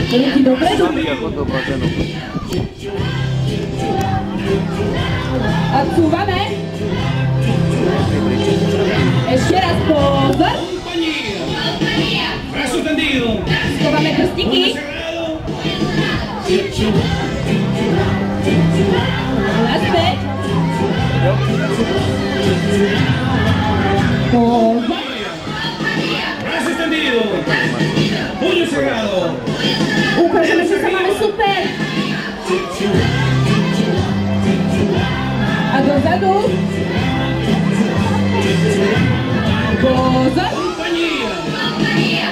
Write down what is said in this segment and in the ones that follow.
Ruky dopredu. Odsúvame. Ešte raz pozor. Schováme prstiky. Naspäť. Pozor. Ukážeme, že sa máme super. A dozadu. Pozor.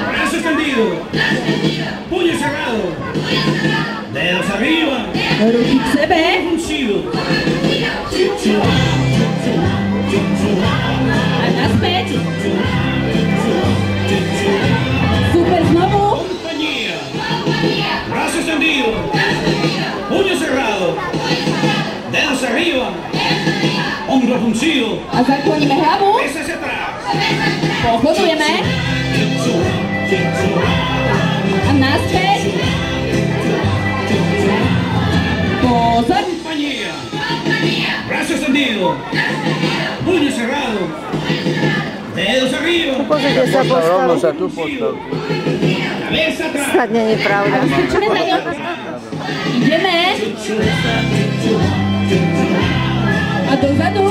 Brazo extendido. Puño cerrado. Dedos arriba. Ruky k sebe. A naspäť. Super znovu. Brazo extendido. Puño cerrado. Dedos arriba. Hombro fruncido. A zakloníme hlavu. Cabeza hacia atrás. Pochodujeme. A naspäť. Pozor. Brazo extendido. Puño cerrado. Dedos arriba. Pozrite sa postavu. Cabeza atrás. Snad nie je pravda. Strčíme za ňou. Ideme. A dozadu.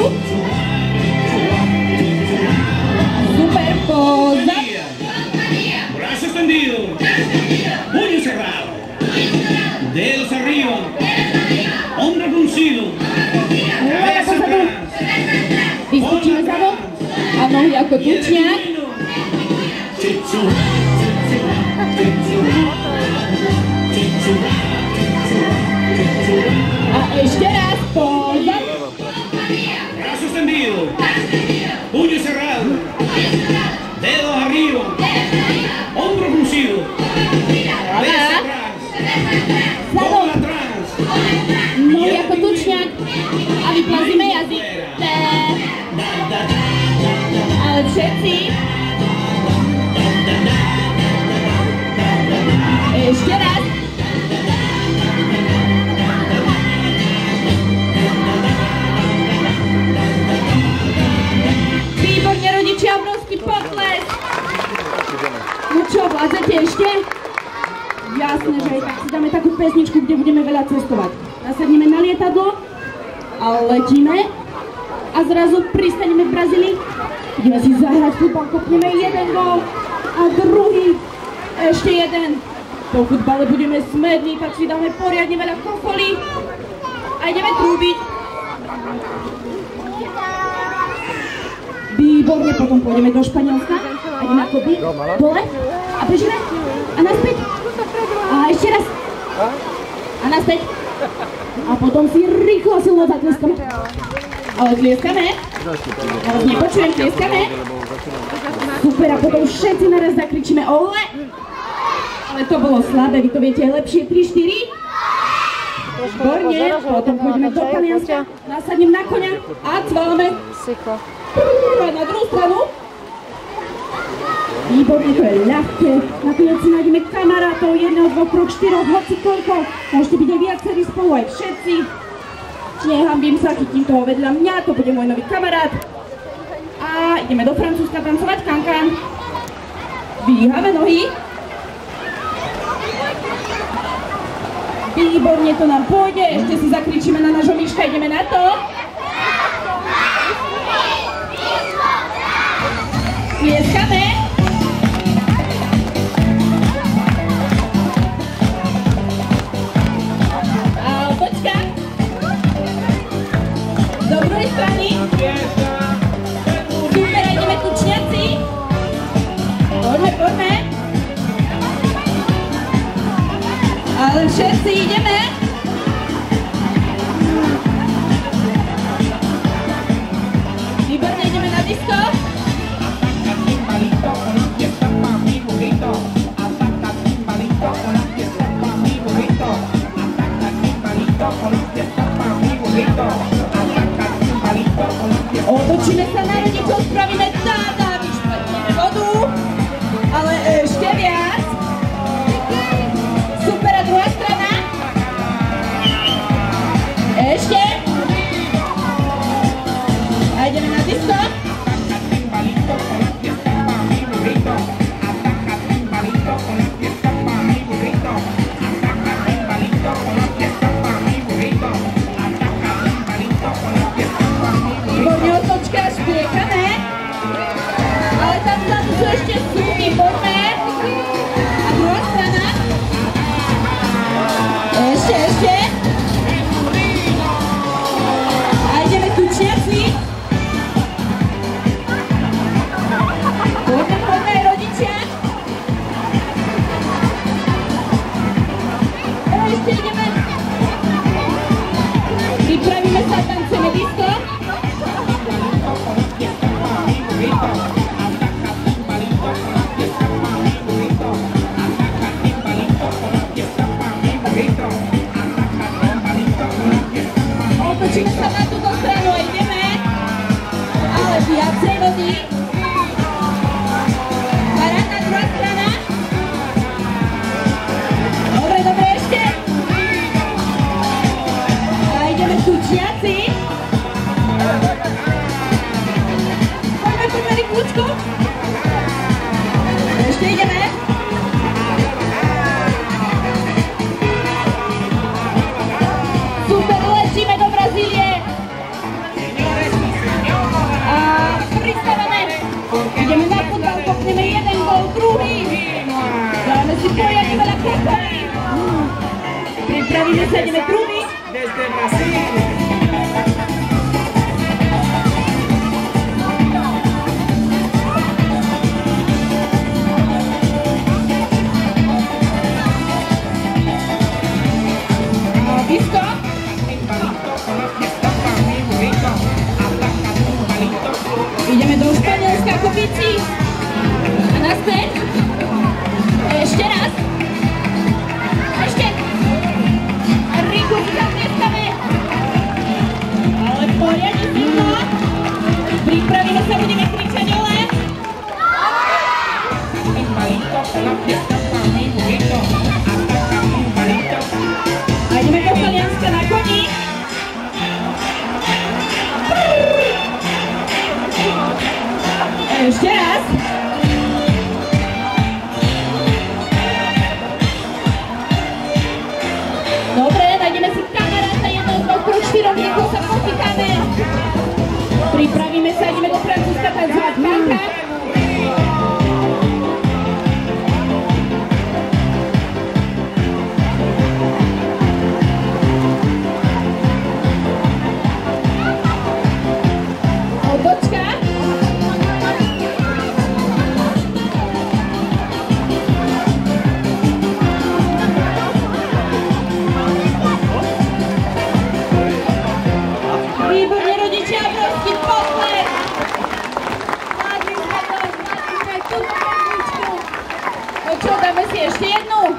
Super, pozor. Brazo extendido. Puño cerrado. Dedos arriba. Hombro fruncido. Cabeza atrás. Vyskočíme za bok. A nohy ako tučniak. A ešte raz, pozor. Brazo extendido. Puño cerrado. Dedos arriba. Hombro fruncido. Cabeza atrás. Bola atrás. Nohy ako tučniak. A vyplazíme jazyk. Ale všetci. Ešte raz. Výborne, rodičia, obrovský potles. No čo, vládzete ešte? Jasné, že aj tak si dáme takú pesničku, kde budeme veľa cestovať. Nasadneme na lietadlo a letíme a zrazu pristaneme v Brazílii. Ideme si zahrať futbal, kopneme jeden gól a druhý, ešte jeden. Po futbale budeme smední, tak si dáme poriadne veľa kofolí a ideme trúbiť. Výborne, potom pôjdeme do Španielska a ideme akoby dole a bežíme a naspäť. A ešte raz. A naspäť. A potom si rýchlo silno zatleskame. Ale tlieskame. Ja vás nepočujem, tlieskame. Super, a potom všetci naraz zakričíme ole. Ale to bolo slabé, vy to viete aj lepšie. 3, 4. Výborne, potom pôjdeme do Talianska, nasadnem na koňa a cvalame. Na druhú stranu. Výborne, to je ľahké. Nakoniec si nájdeme kamarátov, 1, 2, 3, 4, hoci koľko. Môžete byť aj viacerí spolu, aj všetci. Nehambím sa, chytím toho vedľa mňa, to bude môj nový kamarát. A ideme do Francúzska tancovať kankan. Dvíhame nohy. Výborne, to nám pôjde. Ešte si zakričíme na nášho Miška, ideme na to. Tlieskame. A otočka. Do druhej strany. Super, ideme tučniaci. Poďme, poďme. Ale všetci ideme. Výborne, ideme na disko. Otočíme sa na rodičov, spravíme táda, vyšpatneme vodu, ale ešte viac. Super. Ešte. A ideme na disko. Výborne otočka, špiekané. Ale tam vzadu sú ešte súky, poďme. A druhá strana. Ešte. A ideme tučniaci. Poďme, rodičia. A ešte ideme. Pripravíme sa, tancujeme disko. Otočíme sa na túto stranu a ideme. Ale viacej vody. Paráda, druhá strana. Dobre, ešte. A ideme tučiaci. Poďme rýchlučku. Ešte ideme. Super, letíme do Brazílie. A pristávame. Ideme na futbal, kopneme jeden gól, druhý. Dáme si poriadne veľa kopaj. Pripravíme sa, ideme druhý. Desde Brasil. Disko. Ideme do Španielska, Kopici. A naspäť. Ešte raz. Ešte. Rýchlo si zaplieskame. Ale poriadne silno. Pripravíme sa, budeme kričať ole. A ideme do Talianska na koni. Ešte raz. Dobre, nájdeme si kamaráta, jedného, dvoch, troch, štyroch, niekoho sa potýkame. Pripravíme sa, ideme do Francúzska tancovať panka. Otočka. Výborne, rodičia, obrovský potlesk. Zvládli sme túto perličku. No čo, dáme si ešte jednu?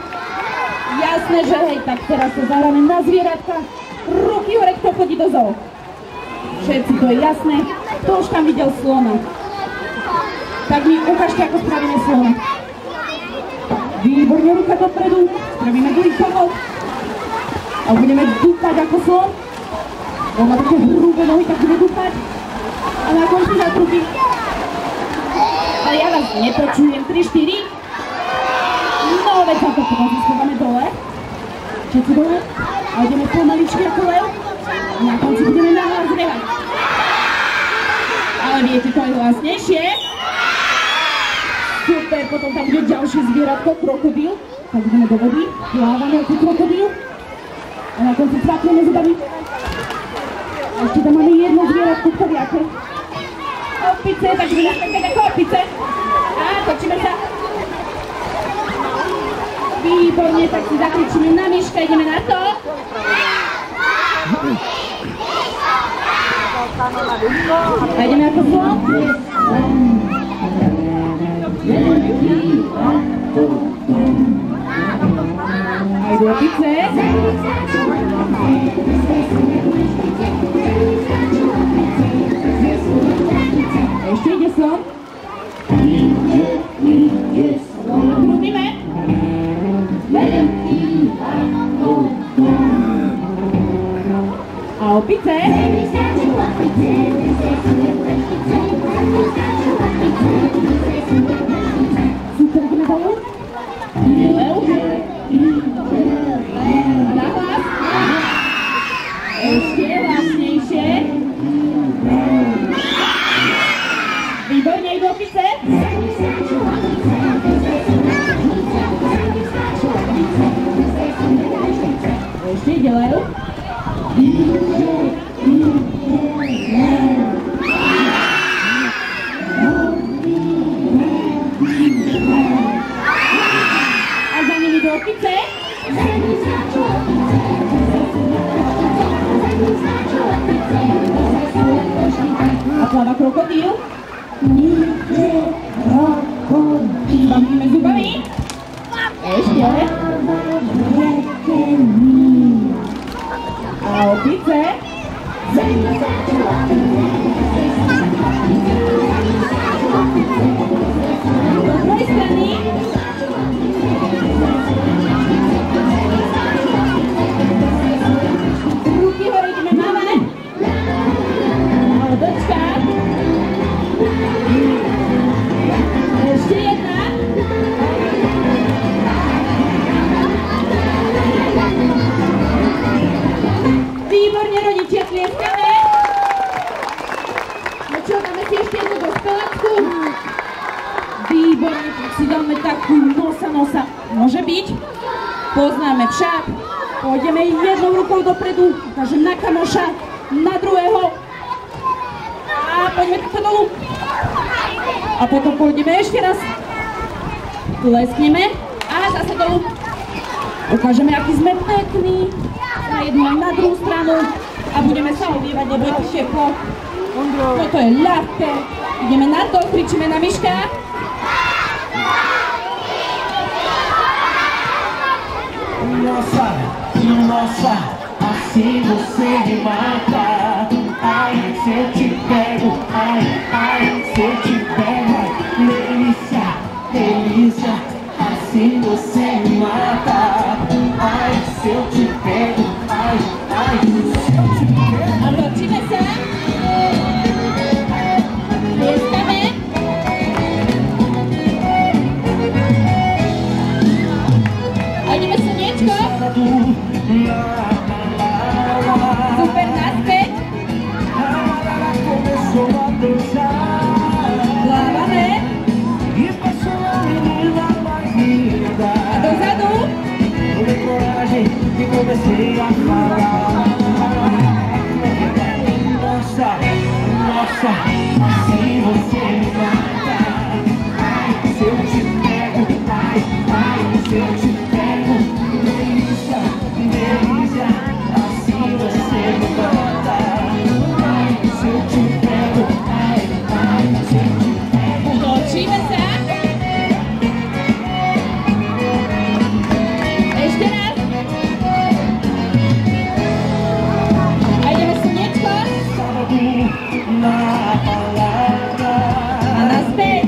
Jasné, že hej, tak teraz sa zahráme na zvieratka. Ruky hore, kto chodí do zoo. Všetci, to je jasné. Kto už tam videl slona? Tak mi ukážte, ako spravíme slona. Výborne, ruka dopredu. Spravíme druhý pohod. A budeme dúpať ako slon. On má také hrubé nohy, tak bude dúpať. A na konci zatrubí. Ale ja vás nepočujem. 3, 4. No, veď sa to potom schováme dole. Všetci dole. A ideme pomaličky ako lev. A na konci budeme nahlas behať. Ale viete, to je hlasnejšie. Super, potom tam bude ďalšie zvieratko, krokodíl. Tak ideme do vody, plávame ako krokodíl. A na konci cvakneme zubami. A ešte tam máme jedno zvieratko, ktoré opice, tak budeme skakať ako opice. A točíme sa. Výborne, tak si zakričíme na myška, ideme na to. A ideme ako slon. Aj do opice. Ešte ide slon. Trúbime. A opice. Super, ideme dolu. Lev. Nahlas. Ešte hlasnejšie. Výborne, idú opice. Ešte ide lev. A za nimi do opice. A pláva krokodíl. Bavíme zubami. Ešte. A opice. Do druhej strany. Ruky hore, ideme mávať. Dočka. Ešte jedna. Výborne, rodičia, tlieskame. No čo, dáme si ešte jednu dospeláčku? Výborne, tak si dáme takú nosa. Môže byť? Poznáme však. Pôjdeme jednou rukou dopredu, ukážem na kamoša, na druhého. A poďme takto dolu. A potom pôjdeme ešte raz. Tleskneme a zase dolu. Ukážeme, aký sme pekní. Na jednu aj na druhú stranu. A budeme sa obievať, nebojte šeplo. Toto je ľahké. Ideme na to, kričíme na Miška. Nossa, assim você me mata. Ai, se eu te pego, ai, se eu te pego. Delícia, delícia, assim você me mata. Ai, se eu te pego, ai, se eu te pego. Odwrócimy się. Tlieskamy. A idziemy słonieczko. Super, naspäť. Plávame. A dozadu. Nossa, assim você me mata. Ai, se eu te pego, ai, se eu te pego. Delícia, delícia, assim você me mata. Ai, se eu te pego, ai, se eu te pego. Odwrócimy się. Jeszcze raz. A idziemy słonieczko. Na palavra, A naspäť.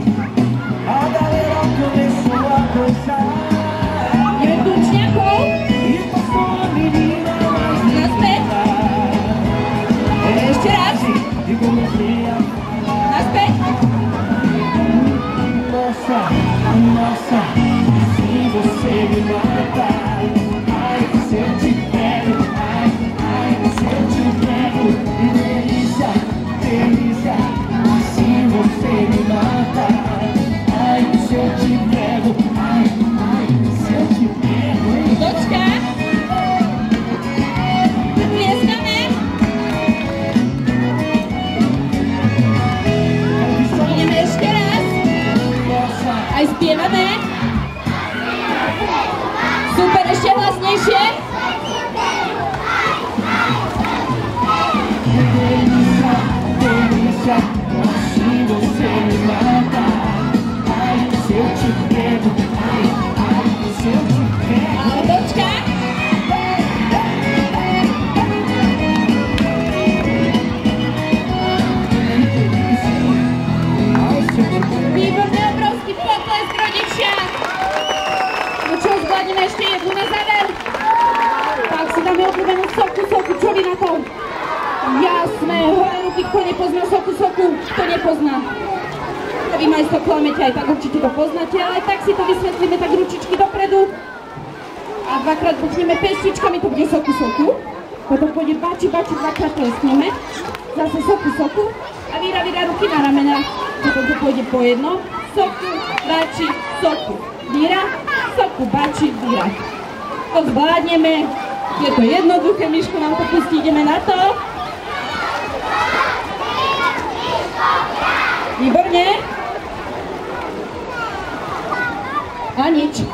a galera começou a dançar. Ideme tučniakou. E passou a menina mais Naspäť. Ešte raz. e comecei a Naspäť. nossa, nossa, assim você me mata. Ai, se eu te pego, ai, se eu te pego. Delícia, delícia, assim você me mata. Ai, se eu te pego, ai, se eu te pego. Dočka. Tlieskame. Ideme ešte raz. Nossa, Aj spievame. Super, ešte hlasnejšie. delícia, delícia, assim você me mata. Ai, se eu te pego, ai, se eu te pego. A dočka. Výborný, obrovský potlesk, rodičia. No čo, zvládneme ešte jednu na záver. Tak si dáme obľúbenú soku, čo vy na to? Jasné, hore ruky, kto nepozná soku, kto nepozná. A vy ma to klamete, aj tak určite to poznáte, ale tak si to vysvetlíme, tak ručičky dopredu. A dvakrát buchneme pestičkami, to bude soku. Potom pôjde bači, dvakrát pleskneme. Zase soku. A víra ruky na ramena. Potom to pôjde po jedno. Soku, bači, soku. Víra, soku, bači, víra. To zvládneme. Je to jednoduché, Miško nám to pustí, ideme na to. Výborne. A nič.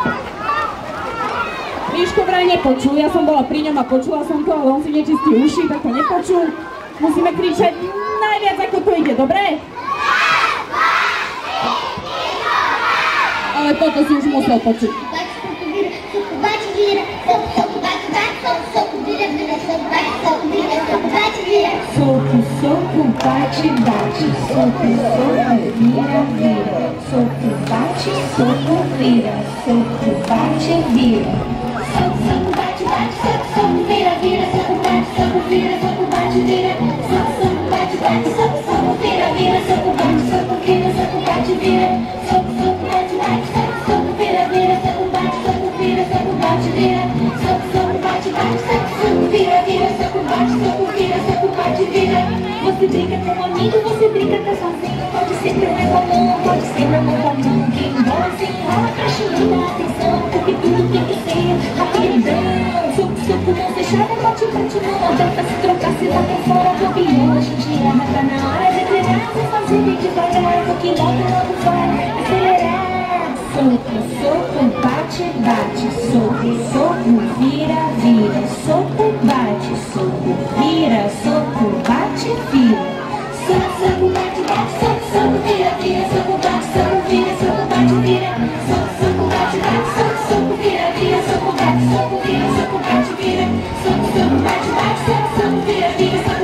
Miško vraj nepočul, ja som bola pri ňom a počula som to, ale on si nečistí uši, tak to nepočul. Musíme kričať najviac, ako to ide, dobre? Ale toto si už musel počuť. Soco, bate, soco, vira, soco, bate, soco, vira, soco, bate, vira. Soco, bate, soco, vira, soco, bate, vira, soco, bate, vira. Soco, bate, soco, vira, soco, bate, vira. Soco, bate, vira, soco, bate, soco, vira, soco, bate, vira. Soco, bate, soco, vira, soco, bate, vira. Você brinca com um amigo, você brinca até sozinho. Pode ser meu irmão, pode ser meu irmão. Quem bola se enrola pra chamar atenção, porque tudo tem que ser rapidão. Soco, mão fechada, bate, não adianta se trocar, se dá pra fora do avião. A gente erra, tá na hora de treinar, vou fazer bem devagar, porque logo vai acelerar. Soco, bate, soco, vira, soco, bate, vira, soco, bate, vira. Soco, bate, soco, vira, soco, bate, vira, soco, bate, vira. Soco, bate, soco, vira, soco, bate, vira, soco, bate, vira. Soco, bate, soco, vira, soco,